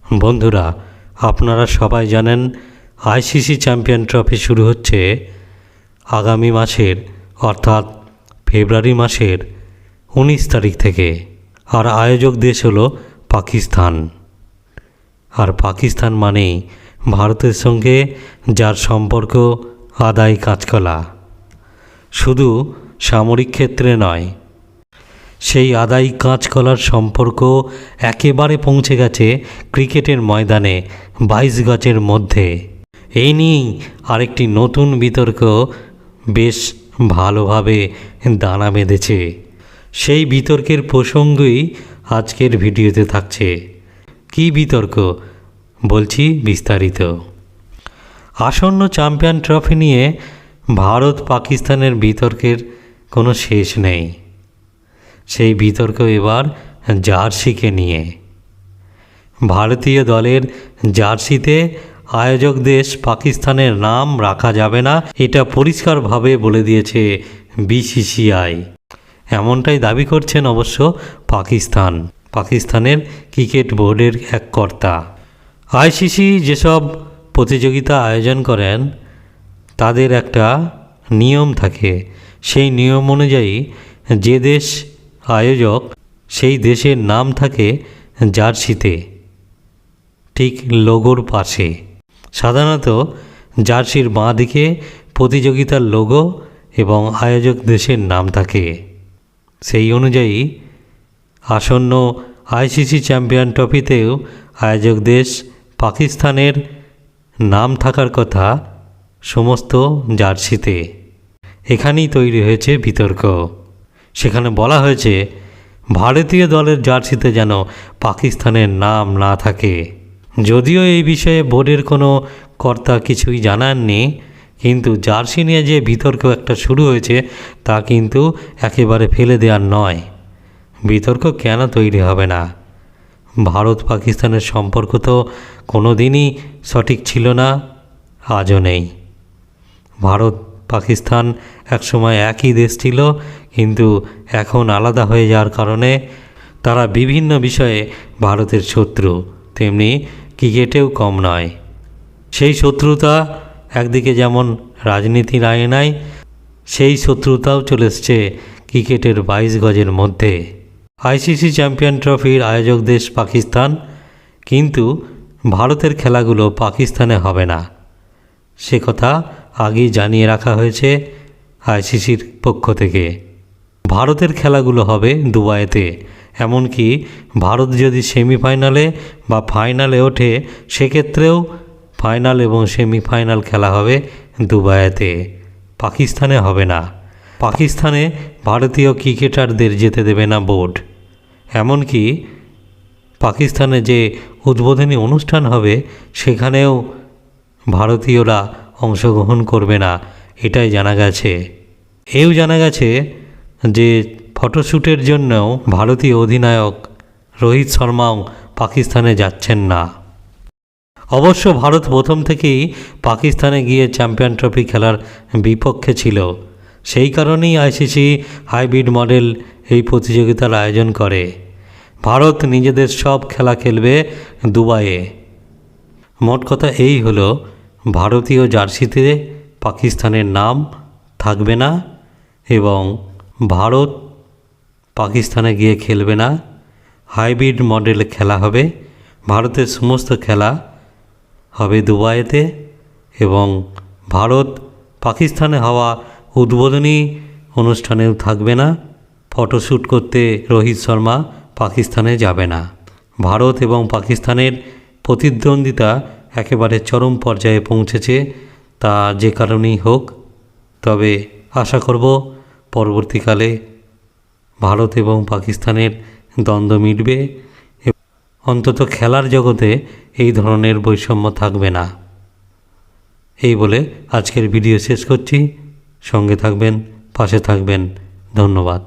বন্ধুরা, আপনারা সবাই জানেন আইসিসি চ্যাম্পিয়ন ট্রফি শুরু হচ্ছে আগামী মাসের অর্থাৎ ফেব্রুয়ারি মাসের 19 তারিখ থেকে। আর আয়োজক দেশ হলো পাকিস্তান। আর পাকিস্তান মানেই ভারতের সঙ্গে যার সম্পর্ক আদায় কাঁচকলা, শুধু সামরিক ক্ষেত্রে নয়, সেই আদায় কাঁচকলার সম্পর্ক একেবারে পৌঁছে গেছে ক্রিকেটের ময়দানে 22 গজের মধ্যে। এই নিয়েই আরেকটি নতুন বিতর্ক বেশ ভালোভাবে দানা বেঁধেছে। সেই বিতর্কের প্রসঙ্গই আজকের ভিডিওতে থাকছে। কী বিতর্ক বলছি বিস্তারিত। আসন্ন চ্যাম্পিয়ন ট্রফি নিয়ে ভারত পাকিস্তানের বিতর্কের কোনো শেষ নেই। সেই বিতর্ক এবার জার্সিকে নিয়ে। ভারতীয় দলের জার্সিতে আয়োজক দেশ পাকিস্তানের নাম রাখা যাবে না, এটা পরিষ্কারভাবে বলে দিয়েছে বিসিসিআই। এমনটাই দাবি করছেন অবশ্য পাকিস্তানের ক্রিকেট বোর্ডের এক কর্তা। আইসিসি যেসব প্রতিযোগিতা আয়োজন করেন তাদের একটা নিয়ম থাকে। সেই নিয়ম অনুযায়ী যে দেশ আয়োজক সেই দেশের নাম থাকে জার্সিতে, ঠিক লোগোর পাশে। সাধারণত জার্সির বাঁ দিকে প্রতিযোগিতার লোগো এবং আয়োজক দেশের নাম থাকে। সেই অনুযায়ী আসন্ন আইসিসি চ্যাম্পিয়ন ট্রফিতেও আয়োজক দেশ পাকিস্তানের নাম থাকার কথা সমস্ত জার্সিতে। এখানেই তৈরি হয়েছে বিতর্ক। সেখানে বলা হয়েছে ভারতীয় দলের জার্সিতে যেন পাকিস্তানের নাম না থাকে। যদিও এই বিষয়ে বোর্ডের কোনো কর্তা কিছুই জানাননি, কিন্তু জার্সি নিয়ে যে বিতর্ক একটা শুরু হয়েছে তা কিন্তু একেবারে ফেলে দেওয়ার নয়। বিতর্ক কেন তৈরি হবে না? ভারত পাকিস্তানের সম্পর্ক তো কোনো দিনই সঠিক ছিল না, আজও নেই। ভারত পাকিস্তান একসময় একই দেশ ছিল, কিন্তু এখন আলাদা হয়ে যাওয়ার কারণে তারা বিভিন্ন বিষয়ে ভারতের শত্রু, তেমনি ক্রিকেটেও কম নয়। সেই শত্রুতা একদিকে যেমন রাজনীতির আয়নায়, সেই শত্রুতাও চলে এসছে ক্রিকেটের 22 গজের মধ্যে। আইসিসি চ্যাম্পিয়ন ট্রফির আয়োজক দেশ পাকিস্তান, কিন্তু ভারতের খেলাগুলো পাকিস্তানে হবে না, সে কথা আগেই জানিয়ে রাখা হয়েছে আইসিসির পক্ষ থেকে। ভারতের খেলাগুলো হবে দুবাইতে। এমনকি ভারত যদি সেমিফাইনালে বা ফাইনালে ওঠে, সেক্ষেত্রেও ফাইনাল এবং সেমিফাইনাল খেলা হবে দুবাইতে, পাকিস্তানে হবে না। পাকিস্তানে ভারতীয় ক্রিকেটারদের যেতে দেবে না বোর্ড। এমনকি পাকিস্তানে যে উদ্বোধনী অনুষ্ঠান হবে সেখানেও ভারতীয়রা অংশগ্রহণ করবে না, এটাই জানা গেছে। এও জানা গেছে যে ফটোশ্যুটের জন্যও ভারতীয় অধিনায়ক রোহিত শর্মাও পাকিস্তানে যাচ্ছেন না। অবশ্য ভারত প্রথম থেকেই পাকিস্তানে গিয়ে চ্যাম্পিয়ন ট্রফি খেলার বিপক্ষে ছিল। সেই কারণেই আইসিসি হাইব্রিড মডেল এই প্রতিযোগিতার আয়োজন করে। ভারত নিজেদের সব খেলা খেলবে দুবাইয়ে। মোট কথা এই হলো, ভারতীয় জার্সিতে পাকিস্তানের নাম থাকবে না এবং ভারত পাকিস্তানে গিয়ে খেলবে না। হাইব্রিড মডেলে খেলা হবে। ভারতের সমস্ত খেলা হবে দুবাইতে এবং ভারত পাকিস্তানে হওয়া উদ্বোধনী অনুষ্ঠানেও থাকবে না। ফটোশ্যুট করতে রোহিত শর্মা পাকিস্তানে যাবে না। ভারত এবং পাকিস্তানের প্রতিদ্বন্দ্বিতা একেবারে চরম পর্যায়ে পৌঁছেছে, তা যে কারণেই হোক। তবে আশা করব পরবর্তীকালে ভারত এবং পাকিস্তানের দ্বন্দ্ব মিটবে, অন্তত খেলার জগতে এই ধরনের বৈষম্য থাকবে না। এই বলে আজকের ভিডিও শেষ করছি। সঙ্গে থাকবেন, পাশে থাকবেন। ধন্যবাদ।